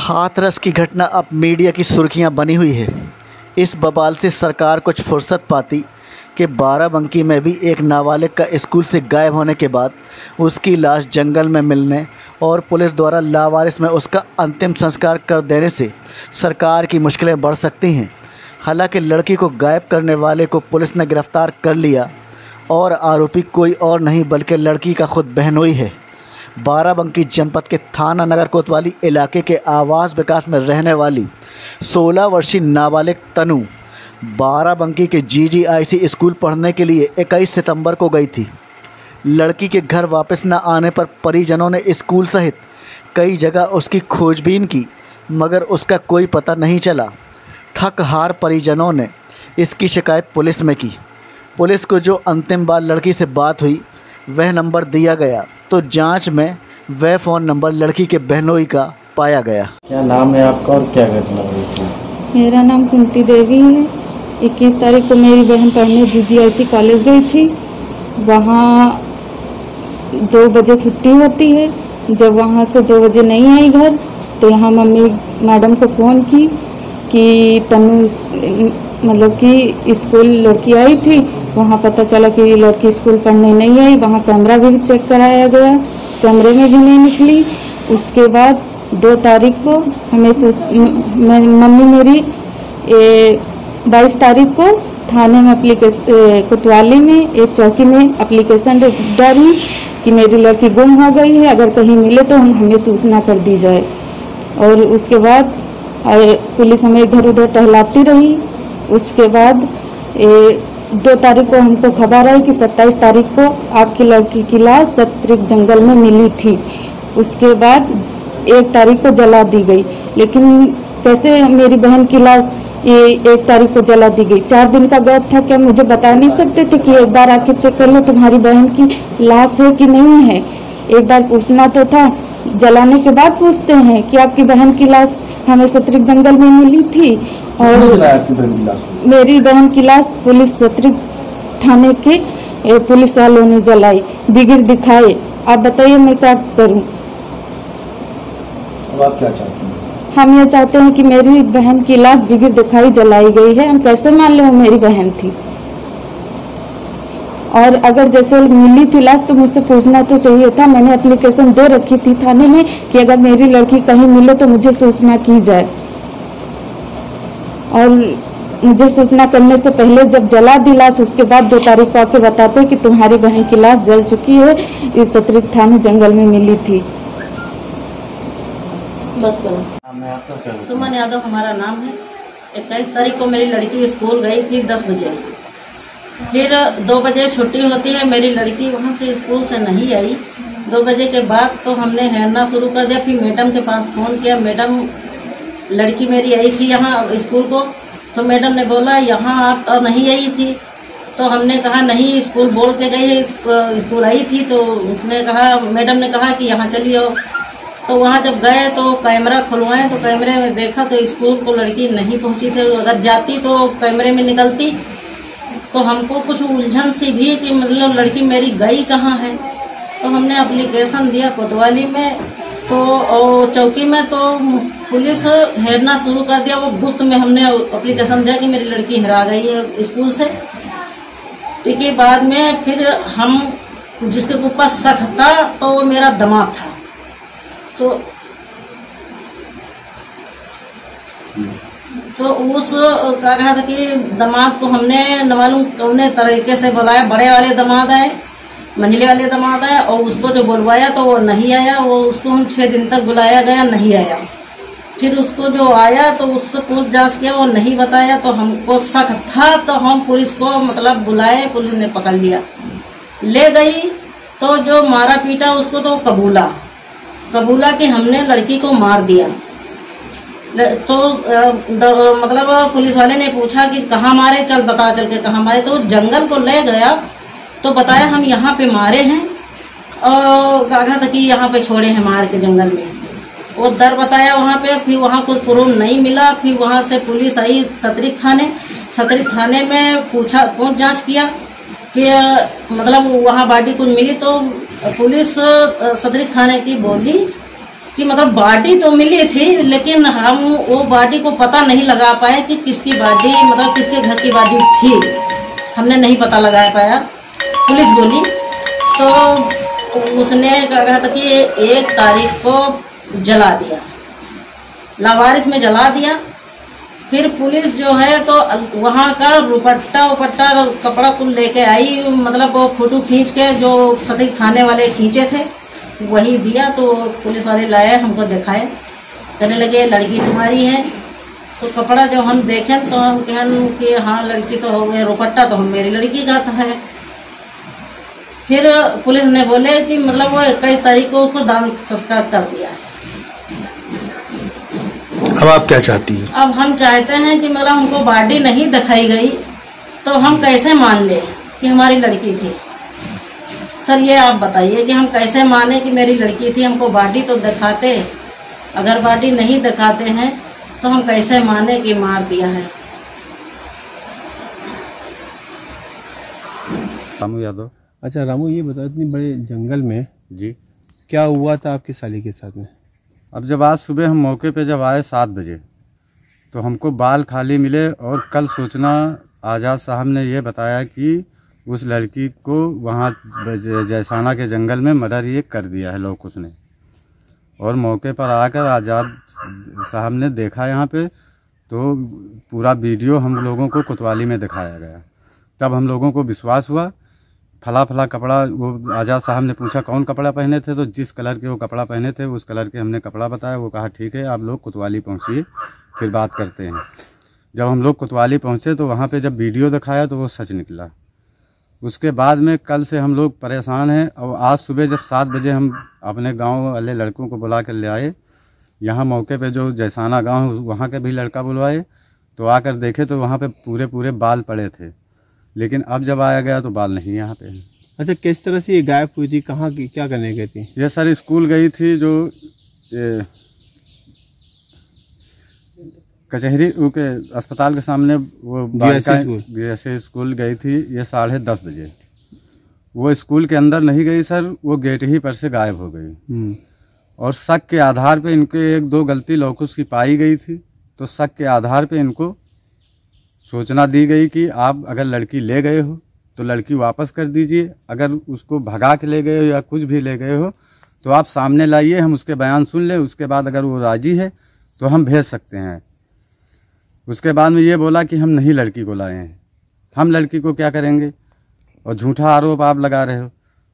हाथरस की घटना अब मीडिया की सुर्खियां बनी हुई है। इस बवाल से सरकार कुछ फुर्सत पाती कि बाराबंकी में भी एक नाबालिग का स्कूल से गायब होने के बाद उसकी लाश जंगल में मिलने और पुलिस द्वारा लावारिस में उसका अंतिम संस्कार कर देने से सरकार की मुश्किलें बढ़ सकती हैं। हालांकि लड़की को गायब करने वाले को पुलिस ने गिरफ्तार कर लिया और आरोपी कोई और नहीं बल्कि लड़की का खुद बहनोई है। बाराबंकी जनपद के थाना नगर कोतवाली इलाके के आवास विकास में रहने वाली 16 वर्षीय नाबालिग तनु बाराबंकी के GGIC स्कूल पढ़ने के लिए 21 सितंबर को गई थी। लड़की के घर वापस न आने पर परिजनों ने स्कूल सहित कई जगह उसकी खोजबीन की, मगर उसका कोई पता नहीं चला। थक हार परिजनों ने इसकी शिकायत पुलिस में की। पुलिस को जो अंतिम बार लड़की से बात हुई वह नंबर दिया गया तो जांच में वह फ़ोन नंबर लड़की के बहनोई का पाया गया। क्या नाम है आपका और क्या घटना हुई थी? मेरा नाम कुंती देवी है। 21 तारीख को मेरी बहन पढ़ने GGIC कॉलेज गई थी। वहाँ 2 बजे छुट्टी होती है। जब वहाँ से 2 बजे नहीं आई घर तो यहाँ मम्मी मैडम को फ़ोन की कि तनु मतलब कि स्कूल लड़की आई थी। वहाँ पता चला कि लड़की स्कूल पढ़ने नहीं आई। वहाँ कैमरा भी चेक कराया गया, कैमरे में भी नहीं निकली। उसके बाद 2 तारीख को हमें मम्मी मेरी 22 तारीख को थाने में कोतवाली में एक चौकी में एप्लीकेशन डाली कि मेरी लड़की गुम हो गई है, अगर कहीं मिले तो हमें सूचना कर दी जाए। और उसके बाद पुलिस हमें इधर उधर टहलाती रही। उसके बाद 2 तारीख को हमको खबर आई कि 27 तारीख को आपकी लड़की की लाश सतरिक जंगल में मिली थी। उसके बाद 1 तारीख को जला दी गई। लेकिन कैसे मेरी बहन की लाश 1 तारीख को जला दी गई? 4 दिन का गैप था, क्या मुझे बता नहीं सकते थे कि एक बार आके चेक कर लो तुम्हारी बहन की लाश है कि नहीं है? एक बार पूछना तो था। जलाने के बाद पूछते हैं कि आपकी बहन की लाश हमें सतरिक जंगल में मिली थी। और मेरी बहन की लाश पुलिस सतरिक थाने के पुलिस वालों ने जलाई, बिगिर दिखाए। आप बताइए मैं क्या करूं? अब आप क्या चाहते हैं? हम ये चाहते हैं कि मेरी बहन की लाश बिगिर दिखाई जलाई गई है। हम कैसे मान लें वो मेरी बहन थी? और अगर जैसे मिली थी लाश तो मुझसे पूछना तो चाहिए था। मैंने एप्लीकेशन दे रखी थी थाने में कि अगर मेरी लड़की कहीं मिले तो मुझे सूचना की जाए। और मुझे सूचना करने से पहले जब जला दी लाश, उसके बाद 2 तारीख को आके बताते कि तुम्हारी बहन की लाश जल चुकी है, इस सतरिक थाने जंगल में मिली थी। बस करो। सुमन यादव हमारा नाम है। 21 तारीख को मेरी लड़की स्कूल गई थी 10 बजे। फिर 2 बजे छुट्टी होती है, मेरी लड़की वहाँ से स्कूल से नहीं आई। 2 बजे के बाद तो हमने हेरना शुरू कर दिया। फिर मैडम के पास फ़ोन किया। मैडम, लड़की मेरी आई थी यहाँ स्कूल को, तो मैडम ने बोला यहाँ आप तो नहीं आई थी। तो हमने कहा नहीं, स्कूल बोल के गई है, स्कूल आई थी। तो उसने कहा, मैडम ने कहा कि यहाँ चलिए। तो वहाँ जब गए तो कैमरा खुलवाएं तो कैमरे में देखा तो स्कूल को लड़की नहीं पहुँची थी। अगर जाती तो कैमरे में निकलती। तो हमको कुछ उलझन सी भी कि मतलब लड़की मेरी गई कहाँ है। तो हमने एप्लीकेशन दिया कोतवाली में, तो चौकी में तो पुलिस हेरना शुरू कर दिया। वो गुप्त में हमने एप्लीकेशन दिया कि मेरी लड़की हरा गई है स्कूल से। ठीक है, बाद में फिर हम जिसके ऊपर शक था तो वो मेरा दामाद था। तो उस क्या कहा था कि दामाद को हमने न मालूम कौन तरीके से बुलाया। बड़े वाले दामाद आए, मंझले वाले दामाद आए, और उसको जो बुलवाया तो वो नहीं आया। वो उसको हम 6 दिन तक बुलाया गया, नहीं आया। फिर उसको जो आया तो उससे पूछ जांच किया, वो नहीं बताया। तो हमको शक था तो हम पुलिस को मतलब बुलाए, पुलिस ने पकड़ लिया, ले गई। तो जो मारा पीटा उसको तो कबूला कि हमने लड़की को मार दिया। तो मतलब पुलिस वाले ने पूछा कि कहाँ मारे, चल बता, चल के कहाँ मारे। तो जंगल को ले गया तो बताया हम यहाँ पे मारे हैं, और कहा था कि यहाँ पे छोड़े हैं मार के जंगल में। वो दर बताया वहाँ पे। फिर वहाँ कुछ प्रूफ नहीं मिला। फिर वहाँ से पुलिस आई सतरिक थाने में पूछ जांच किया कि मतलब वहाँ बॉडी कुछ मिली। तो पुलिस सदरी थाने की बोली कि मतलब बॉडी तो मिली थी, लेकिन हम वो बॉडी को पता नहीं लगा पाए कि किसकी बॉडी, मतलब किसके घर की बॉडी थी, हमने नहीं पता लगा पाया। पुलिस बोली तो उसने कहा था कि 1 तारीख को जला दिया, लावारिस में जला दिया। फिर पुलिस जो है तो वहाँ का दुपट्टा कपड़ा कुल लेके आई, मतलब वो फोटो खींच के जो सती थाने वाले खींचे थे वही दिया। तो पुलिस वाले लाए, हमको दिखाए, कहने लगे लड़की तुम्हारी है। तो कपड़ा जब हम देखें तो हम कहें कि हाँ लड़की तो हो गई, दुपट्टा तो मेरी लड़की का है। फिर पुलिस ने बोले कि मतलब वो 21 तारीख को उसको दान संस्कार कर दिया है। अब आप क्या चाहती हैं? अब हम चाहते हैं कि मतलब हमको बॉडी नहीं दिखाई गई तो हम कैसे मान लें कि हमारी लड़की थी। सर ये आप बताइए कि हम कैसे माने कि मेरी लड़की थी, हमको बॉडी तो दिखाते, अगर बॉडी नहीं दिखाते हैं तो हम कैसे माने कि मार दिया है। रामू यादव। अच्छा रामू, ये बताओ इतनी बड़े जंगल में जी क्या हुआ था आपकी साली के साथ में? अब जब आज सुबह हम मौके पे जब आए 7 बजे तो हमको बाल खाली मिले, और कल सूचना आज़ाद साहब ने ये बताया कि उस लड़की को वहाँ जैसाना के जंगल में मर्डर ये कर दिया है लोग उसने। और मौके पर आकर आज़ाद साहब ने देखा यहाँ पे, तो पूरा वीडियो हम लोगों को कोतवाली में दिखाया गया। तब हम लोगों को विश्वास हुआ। फला कपड़ा, वो आज़ाद साहब ने पूछा कौन कपड़ा पहने थे, तो जिस कलर के वो कपड़ा पहने थे उस कलर के हमने कपड़ा बताया। वो कहा ठीक है आप लोग कोतवाली पहुँचिए, फिर बात करते हैं। जब हम लोग कोतवाली पहुँचे तो वहाँ पे जब वीडियो दिखाया तो वो सच निकला। उसके बाद में कल से हम लोग परेशान हैं, और आज सुबह जब 7 बजे हम अपने गांव वाले लड़कों को बुला कर ले आए, यहाँ मौके पे जो जैसाना गांव वहाँ के भी लड़का बुलवाए, तो आकर देखे तो वहाँ पे पूरे बाल पड़े थे। लेकिन अब जब आया गया तो बाल नहीं यहाँ पे है। अच्छा, किस तरह से ये गायब हुई थी, कहाँ की, क्या करने गई थी? ये सर स्कूल गई थी, जो कचहरी के अस्पताल के सामने वो बीएससी स्कूल गई थी। ये 10:30 बजे। वो स्कूल के अंदर नहीं गई सर, वो गेट ही पर से गायब हो गई। और शक के आधार पे इनके 1-2 गलती लौकुश की पाई गई थी, तो शक के आधार पे इनको सूचना दी गई कि आप अगर लड़की ले गए हो तो लड़की वापस कर दीजिए, अगर उसको भगा के ले गए हो या कुछ भी ले गए हो तो आप सामने लाइए, हम उसके बयान सुन लें, उसके बाद अगर वो राजी है तो हम भेज सकते हैं। उसके बाद में ये बोला कि हम नहीं लड़की को लाए हैं, हम लड़की को क्या करेंगे, और झूठा आरोप आप लगा रहे हो।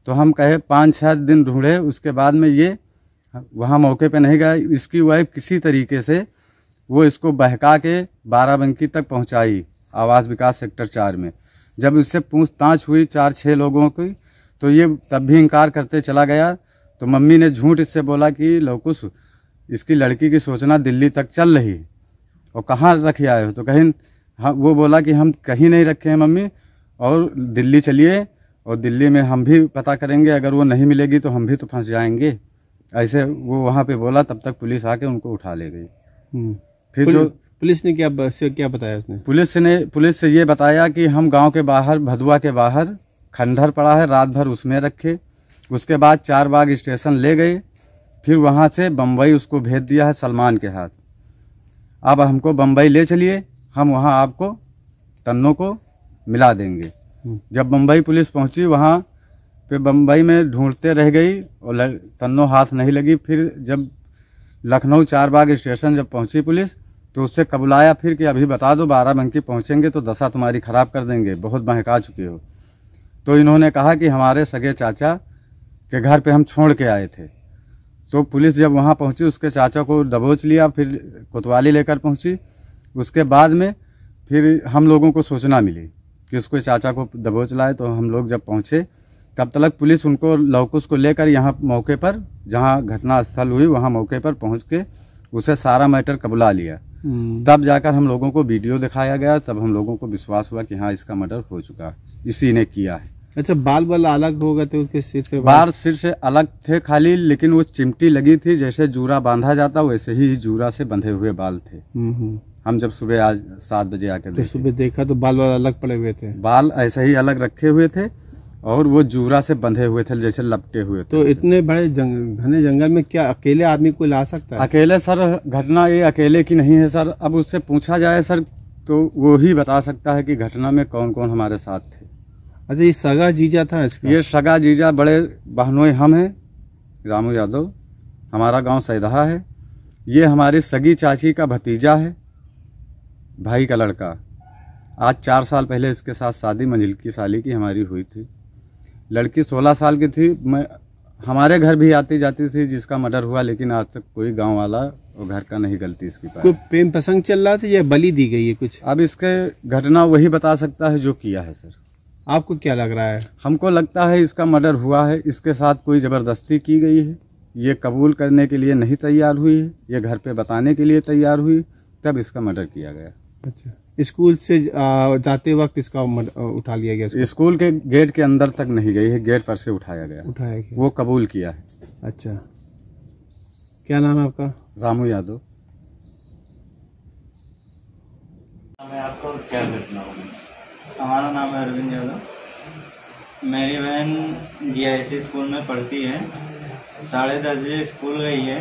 तो हम कहे 5-6 दिन ढूंढे, उसके बाद में ये वहाँ मौके पे नहीं गया। इसकी वाइफ किसी तरीके से वो इसको बहका के बाराबंकी तक पहुँचाई, आवास विकास सेक्टर 4 में। जब उससे पूछताछ हुई 4-6 लोगों की, तो ये तब भी इनकार करते चला गया। तो मम्मी ने झूठ इससे बोला कि लौकुश इसकी लड़की की सूचना दिल्ली तक चल रही, और कहाँ रखे आए हो, तो कहीं हाँ, वो बोला कि हम कहीं नहीं रखे हैं मम्मी, और दिल्ली चलिए और दिल्ली में हम भी पता करेंगे, अगर वो नहीं मिलेगी तो हम भी तो फंस जाएंगे। ऐसे वो वहाँ पे बोला, तब तक पुलिस आके उनको उठा ले गई। फिर जो पुलिस ने क्या बताया उसने? पुलिस से ये बताया कि हम गांव के बाहर, भदुआ के बाहर खंडहर पड़ा है, रात भर उसमें रखे। उसके बाद 4 बाग स्टेशन ले गए, फिर वहाँ से बम्बई उसको भेज दिया है सलमान के हाथ। अब हमको बम्बई ले चलिए, हम वहाँ आपको तन्नों को मिला देंगे। जब बम्बई पुलिस पहुँची वहाँ पे बम्बई में ढूंढते रह गई और तन्नों हाथ नहीं लगी। फिर जब लखनऊ 4 बाग स्टेशन जब पहुँची पुलिस, तो उससे कबुलाया फिर कि अभी बता दो, बाराबंकी पहुँचेंगे तो दशा तुम्हारी ख़राब कर देंगे, बहुत बहका चुके हो। तो इन्होंने कहा कि हमारे सगे चाचा के घर पे हम छोड़ के आए थे। तो पुलिस जब वहाँ पहुँची, उसके चाचा को दबोच लिया, फिर कोतवाली लेकर पहुँची। उसके बाद में फिर हम लोगों को सूचना मिली कि उसके चाचा को दबोच लाए। तो हम लोग जब पहुँचे, तब तक पुलिस उनको लौकुश को लेकर यहाँ मौके पर, जहाँ घटना स्थल हुई वहाँ मौके पर पहुँच के उसे सारा मैटर कबुला लिया। तब जाकर हम लोगों को वीडियो दिखाया गया, तब हम लोगों को विश्वास हुआ कि हाँ इसका मर्डर हो चुका, इसी ने किया है। अच्छा, बाल अलग हो गए थे उसके सिर से? बाल सिर से अलग थे खाली, लेकिन वो चिमटी लगी थी, जैसे जूरा बांधा जाता वैसे ही जूरा से बंधे हुए बाल थे। हम जब सुबह आज 7 बजे आकर तो सुबह देखा तो बाल अलग पड़े हुए थे? बाल ऐसे ही अलग रखे हुए थे, और वो जूरा से बंधे हुए थे, जैसे लपटे हुए थे। तो इतने बड़े घने जंगल में क्या अकेले आदमी को ला सकता है? अकेले सर, घटना ये अकेले की नहीं है सर। अब उससे पूछा जाए सर तो वो ही बता सकता है कि घटना में कौन कौन हमारे साथ थे। अच्छा, ये सगा जीजा था इसका? ये सगा जीजा, बड़े बहनोई हम हैं, रामू यादव, हमारा गांव सैदहा है। ये हमारी सगी चाची का भतीजा है, भाई का लड़का। आज 4 साल पहले इसके साथ शादी मंजिल की साली की हमारी हुई थी। लड़की 16 साल की थी। मैं हमारे घर भी आती जाती थी जिसका मर्डर हुआ, लेकिन आज तक कोई गांव वाला और घर का नहीं गलती इसकी पाई। कोई प्रेम प्रसंग चल रहा था या बलि दी गई है कुछ? अब इसके घटना वही बता सकता है जो किया है सर। आपको क्या लग रहा है? हमको लगता है इसका मर्डर हुआ है, इसके साथ कोई ज़बरदस्ती की गई है। ये कबूल करने के लिए नहीं तैयार हुई है, ये घर पे बताने के लिए तैयार हुई, तब इसका मर्डर किया गया। अच्छा, स्कूल से जाते वक्त इसका उठा लिया गया? स्कूल के गेट के अंदर तक नहीं गई है, गेट पर से उठाया गया। वो कबूल किया है। अच्छा, क्या नाम है आपका? रामू यादव। आपका और क्या घटना हुई? हमारा नाम है अरविंद यादव। मेरी बहन GIC स्कूल में पढ़ती है। 10:30 बजे स्कूल गई है,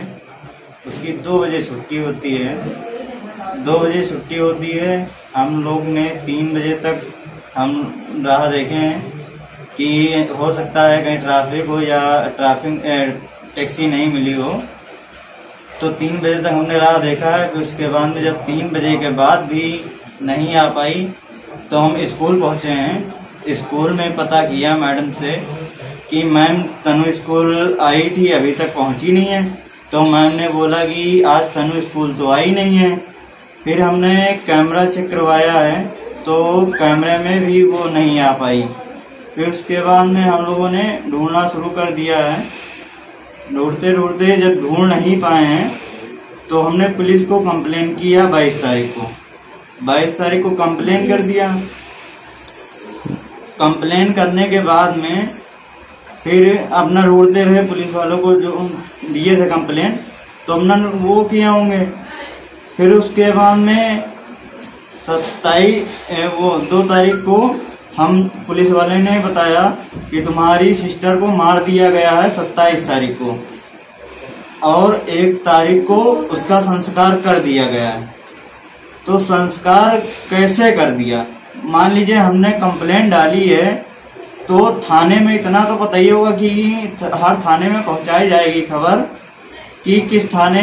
उसकी 2 बजे छुट्टी होती है। 2 बजे छुट्टी होती है। हम लोग ने 3 बजे तक हम राह देखे हैं कि हो सकता है कहीं ट्रैफिक हो या टैक्सी नहीं मिली हो, तो 3 बजे तक हमने राह देखा है। फिर उसके बाद में जब 3 बजे के बाद भी नहीं आ पाई तो हम स्कूल पहुंचे हैं। स्कूल में पता किया मैडम से कि मैम तनु स्कूल आई थी, अभी तक पहुंची नहीं है। तो मैम ने बोला कि आज तनु स्कूल तो आई नहीं है। फिर हमने कैमरा चेक करवाया है तो कैमरे में भी वो नहीं आ पाई। फिर उसके बाद में हम लोगों ने ढूंढना शुरू कर दिया है। ढूंढते ढूंढते जब ढूंढ नहीं पाए हैं तो हमने पुलिस को कंप्लेन किया 22 तारीख को। 22 तारीख को कंप्लेन कर दिया। कंप्लेन करने के बाद में फिर अपना ढूंढते रहे, पुलिस वालों को जो दिए थे कंप्लेन तो अपना वो किए होंगे। फिर उसके बाद में 2 तारीख को हम पुलिस वाले ने बताया कि तुम्हारी सिस्टर को मार दिया गया है 27 तारीख को, और 1 तारीख को उसका संस्कार कर दिया गया है। तो संस्कार कैसे कर दिया? मान लीजिए हमने कंप्लेंट डाली है तो थाने में इतना तो पता ही होगा कि हर थाने में पहुंचाई जाएगी खबर कि किस थाने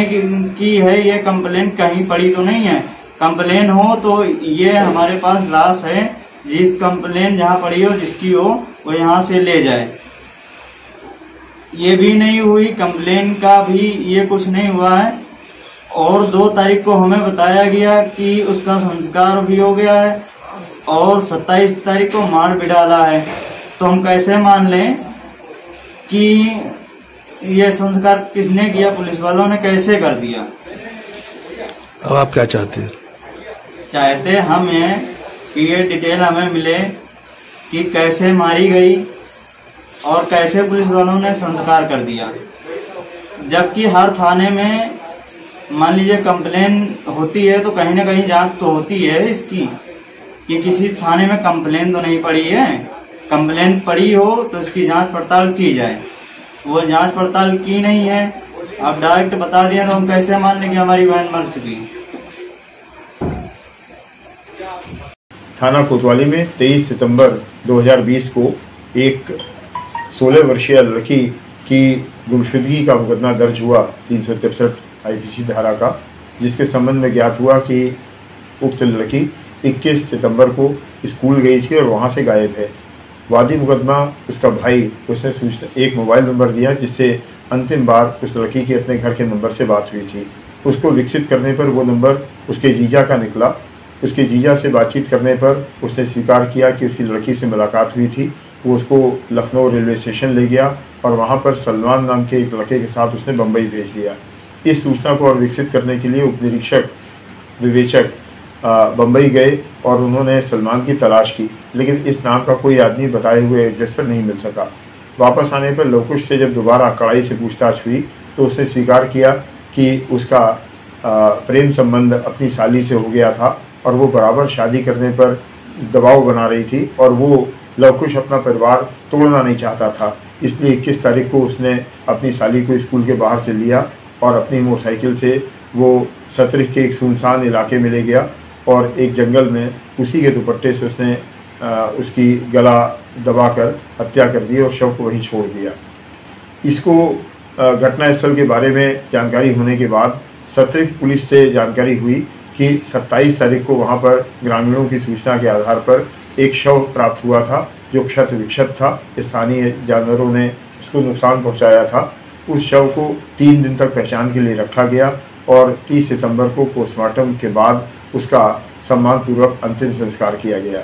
की है ये कंप्लेंट, कहीं पड़ी तो नहीं है। कंप्लेन हो तो ये हमारे पास लाश है, जिस कंप्लेन जहाँ पड़ी हो जिसकी हो वो यहाँ से ले जाए। ये भी नहीं हुई, कंप्लेन का भी ये कुछ नहीं हुआ है। और 2 तारीख को हमें बताया गया कि उसका संस्कार भी हो गया है और 27 तारीख को मार भी डाला है। तो हम कैसे मान लें कि ये संस्कार किसने किया? पुलिस वालों ने कैसे कर दिया? अब आप क्या चाहते हैं? चाहते हम हैं कि ये डिटेल हमें मिले कि कैसे मारी गई और कैसे पुलिस वालों ने संस्कार कर दिया। जबकि हर थाने में मान लीजिए कंप्लेन होती है तो कहीं ना कहीं जांच तो होती है इसकी कि किसी थाने में कंप्लेन तो नहीं पड़ी है। कंप्लेन पड़ी हो तो इसकी जांच पड़ताल की जाए। वो जांच पड़ताल की नहीं है, आप डायरेक्ट बता दिया तो हम कैसे मान लें कि हमारी बहन मर चुकी है। थाना कोतवाली में 23 सितंबर 2020 को एक 16 वर्षीय लड़की की गुमशुदगी का मुकदमा दर्ज हुआ 363 IPC धारा का, जिसके संबंध में ज्ञात हुआ कि उक्त लड़की 21 सितंबर को स्कूल गई थी और वहां से गायब है। वादी मुकदमा उसका भाई, उसने एक मोबाइल नंबर दिया जिससे अंतिम बार उस लड़की की अपने घर के नंबर से बात हुई थी। उसको विकसित करने पर वो नंबर उसके जीजा का निकला। उसके जीजा से बातचीत करने पर उसने स्वीकार किया कि उसकी लड़की से मुलाकात हुई थी। वो उसको लखनऊ रेलवे स्टेशन ले गया और वहाँ पर सलमान नाम के एक लड़के के साथ उसने बम्बई भेज दिया। इस सूचना को और विकसित करने के लिए उप निरीक्षक विवेचक बम्बई गए और उन्होंने सलमान की तलाश की, लेकिन इस नाम का कोई आदमी बताए हुए एड्रेस पर नहीं मिल सका। वापस आने पर लवकुश से जब दोबारा कड़ाई से पूछताछ हुई तो उसने स्वीकार किया कि उसका प्रेम संबंध अपनी साली से हो गया था और वो बराबर शादी करने पर दबाव बना रही थी और वो लवकुश अपना परिवार तोड़ना नहीं चाहता था, इसलिए 21 तारीख को उसने अपनी साली को स्कूल के बाहर से लिया और अपनी मोटरसाइकिल से वो सतरिक के एक सुनसान इलाके में ले गया और एक जंगल में उसी के दुपट्टे से उसने उसकी गला दबाकर हत्या कर दी और शव को वहीं छोड़ दिया। इसको घटनास्थल के बारे में जानकारी होने के बाद सतरिक पुलिस से जानकारी हुई कि 27 तारीख को वहाँ पर ग्रामीणों की सूचना के आधार पर एक शव प्राप्त हुआ था जो क्षत विक्षत था। स्थानीय जानवरों ने इसको नुकसान पहुँचाया था। उस शव को 3 दिन तक पहचान के लिए रखा गया और 30 सितंबर को पोस्टमार्टम के बाद उसका सम्मानपूर्वक अंतिम संस्कार किया गया।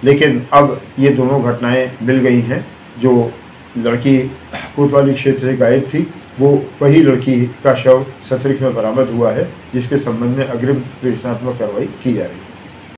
लेकिन अब ये दोनों घटनाएं मिल गई हैं। जो लड़की कोतवाली क्षेत्र से गायब थी वो वही लड़की का शव सतरिक में बरामद हुआ है, जिसके संबंध में अग्रिम प्रेषणात्मक कार्रवाई की जा रही है।